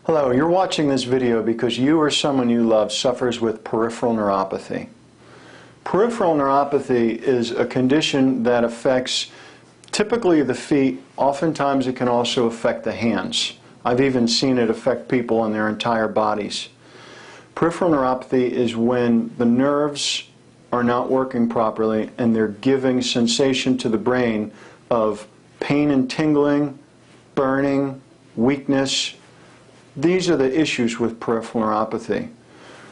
Hello, you're watching this video because you or someone you love suffers with peripheral neuropathy. Peripheral neuropathy is a condition that affects typically the feet. Oftentimes it can also affect the hands. I've even seen it affect people on their entire bodies. Peripheral neuropathy is when the nerves are not working properly and they're giving sensation to the brain of pain and tingling, burning, weakness. These are the issues with peripheral neuropathy.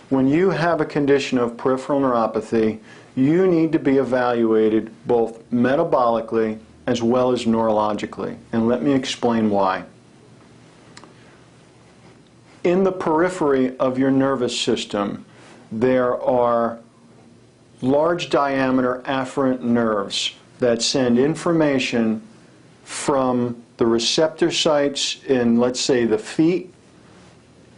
When you have a condition of peripheral neuropathy, you need to be evaluated both metabolically as well as neurologically. And let me explain why. In the periphery of your nervous system, there are large diameter afferent nerves that send information from the receptor sites in, let's say, the feet,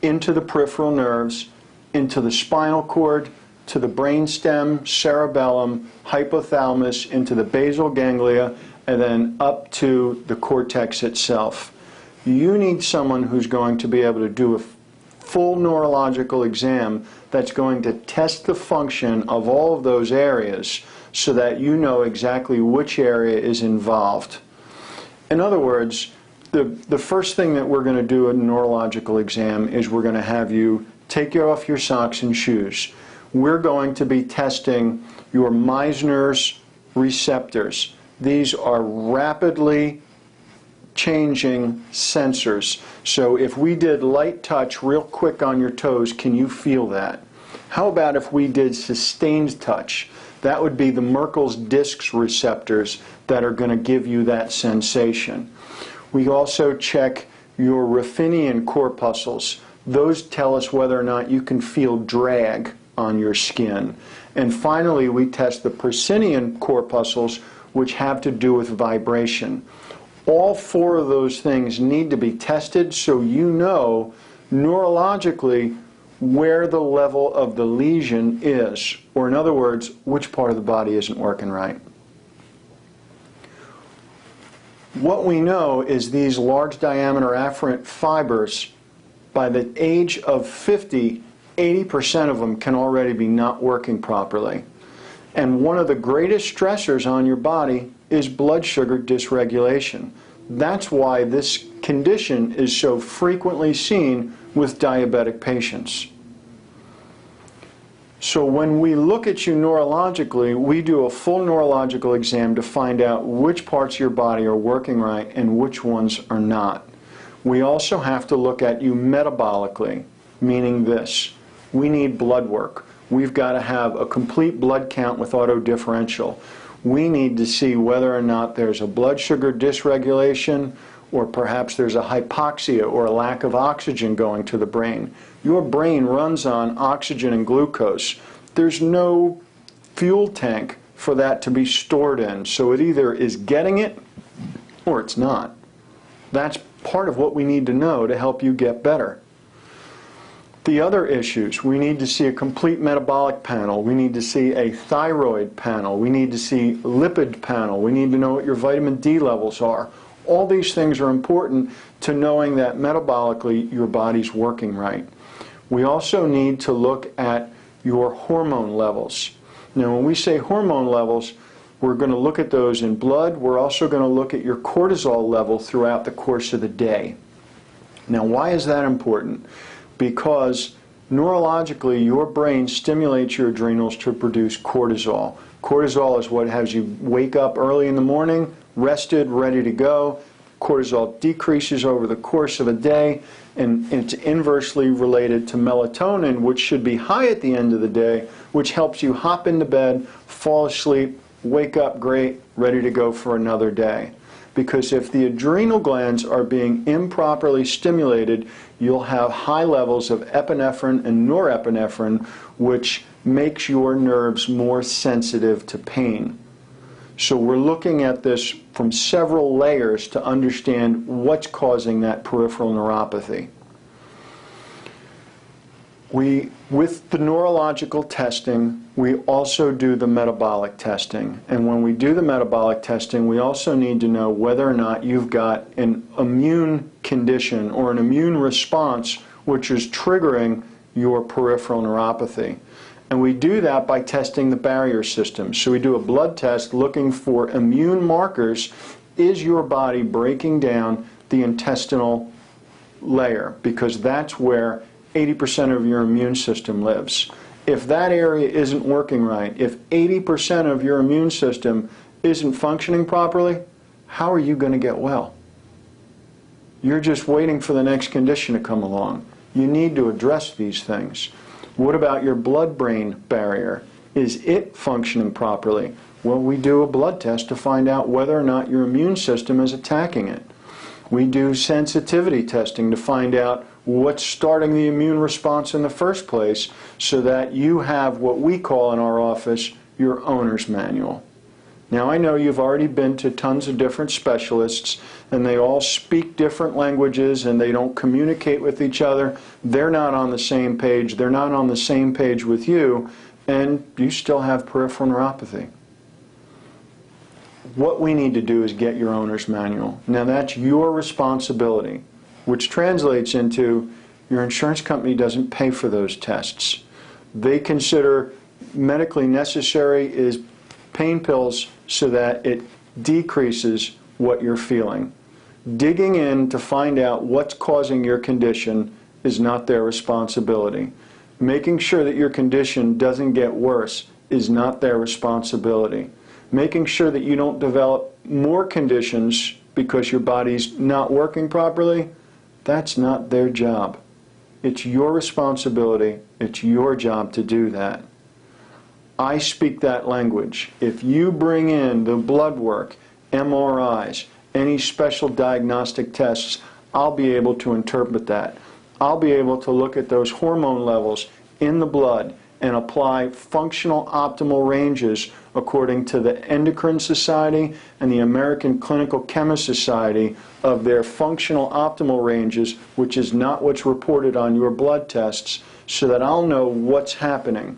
into the peripheral nerves, into the spinal cord, to the brainstem, cerebellum, hypothalamus, into the basal ganglia, and then up to the cortex itself. You need someone who's going to be able to do a full neurological exam that's going to test the function of all of those areas so that you know exactly which area is involved. In other words, the first thing that we're going to do in a neurological exam is we're going to have you take off your socks and shoes. We're going to be testing your Meissner's receptors. These are rapidly changing sensors. So if we did light touch real quick on your toes, can you feel that? How about if we did sustained touch? That would be the Merkel's discs receptors that are going to give you that sensation. We also check your Ruffinian corpuscles. Those tell us whether or not you can feel drag on your skin. And finally, we test the Pacinian corpuscles, which have to do with vibration. All four of those things need to be tested so you know neurologically where the level of the lesion is, or in other words, which part of the body isn't working right. What we know is these large diameter afferent fibers, by the age of 50, 80% of them can already be not working properly. And one of the greatest stressors on your body is blood sugar dysregulation. That's why this condition is so frequently seen with diabetic patients. So when we look at you neurologically, we do a full neurological exam to find out which parts of your body are working right and which ones are not. We also have to look at you metabolically, meaning this. We need blood work. We've got to have a complete blood count with autodifferential. We need to see whether or not there's a blood sugar dysregulation, or perhaps there's a hypoxia or a lack of oxygen going to the brain. Your brain runs on oxygen and glucose. There's no fuel tank for that to be stored in, so it either is getting it or it's not. That's part of what we need to know to help you get better. The other issues, we need to see a complete metabolic panel. We need to see a thyroid panel. We need to see a lipid panel. We need to know what your vitamin D levels are. All these things are important to knowing that metabolically your body's working right. We also need to look at your hormone levels. Now when we say hormone levels, we're going to look at those in blood. We're also going to look at your cortisol level throughout the course of the day. Now why is that important? Because neurologically your brain stimulates your adrenals to produce cortisol. Cortisol is what has you wake up early in the morning, rested, ready to go. Cortisol decreases over the course of a day, and it's inversely related to melatonin, which should be high at the end of the day, which helps you hop into bed, fall asleep, wake up great, ready to go for another day. Because if the adrenal glands are being improperly stimulated, you'll have high levels of epinephrine and norepinephrine, which makes your nerves more sensitive to pain. So we're looking at this from several layers to understand what's causing that peripheral neuropathy. With the neurological testing, We also do the metabolic testing. And when we do the metabolic testing, we also need to know whether or not you've got an immune condition or an immune response which is triggering your peripheral neuropathy. And we do that by testing the barrier system. So we do a blood test looking for immune markers. Is your body breaking down the intestinal layer? Because that's where 80% of your immune system lives. If that area isn't working right, if 80% of your immune system isn't functioning properly, how are you going to get well? You're just waiting for the next condition to come along. You need to address these things. What about your blood-brain barrier? Is it functioning properly? Well, we do a blood test to find out whether or not your immune system is attacking it. We do sensitivity testing to find out what's starting the immune response in the first place, so that you have what we call in our office your owner's manual. Now, I know you've already been to tons of different specialists, and they all speak different languages, and they don't communicate with each other. They're not on the same page. They're not on the same page with you, and you still have peripheral neuropathy. What we need to do is get your owner's manual. Now, that's your responsibility, which translates into your insurance company doesn't pay for those tests. They consider medically necessary is pain pills so that it decreases what you're feeling. Digging in to find out what's causing your condition is not their responsibility. Making sure that your condition doesn't get worse is not their responsibility. Making sure that you don't develop more conditions because your body's not working properly, that's not their job. It's your responsibility. It's your job to do that. I speak that language. If you bring in the blood work, MRIs, any special diagnostic tests, I'll be able to interpret that. I'll be able to look at those hormone levels in the blood and apply functional optimal ranges according to the Endocrine Society and the American Clinical Chemist Society of their functional optimal ranges, which is not what's reported on your blood tests, so that I'll know what's happening.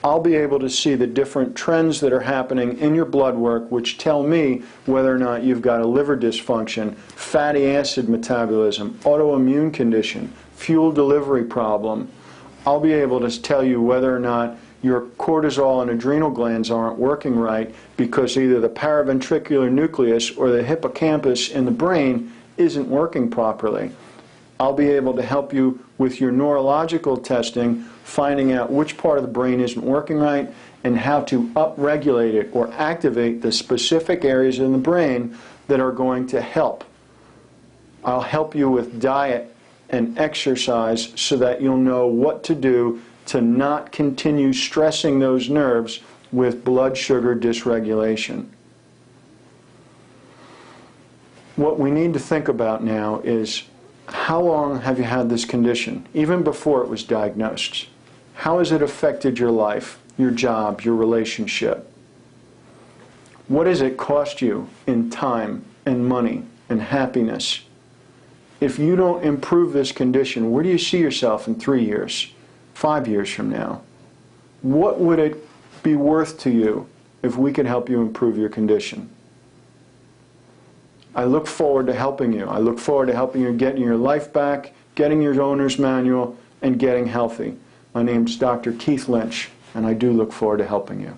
I'll be able to see the different trends that are happening in your blood work, which tell me whether or not you've got a liver dysfunction, fatty acid metabolism, autoimmune condition, fuel delivery problem. I'll be able to tell you whether or not your cortisol and adrenal glands aren't working right because either the paraventricular nucleus or the hippocampus in the brain isn't working properly. I'll be able to help you with your neurological testing, finding out which part of the brain isn't working right and how to upregulate it or activate the specific areas in the brain that are going to help. I'll help you with diet and exercise so that you'll know what to do to not continue stressing those nerves with blood sugar dysregulation. What we need to think about now is, how long have you had this condition, even before it was diagnosed? How has it affected your life, your job, your relationship? What does it cost you in time and money and happiness? If you don't improve this condition, where do you see yourself in 3 years, 5 years from now? What would it be worth to you if we could help you improve your condition? I look forward to helping you. I look forward to helping you getting your life back, getting your owner's manual, and getting healthy. My name's Dr. Keith Lynch, and I do look forward to helping you.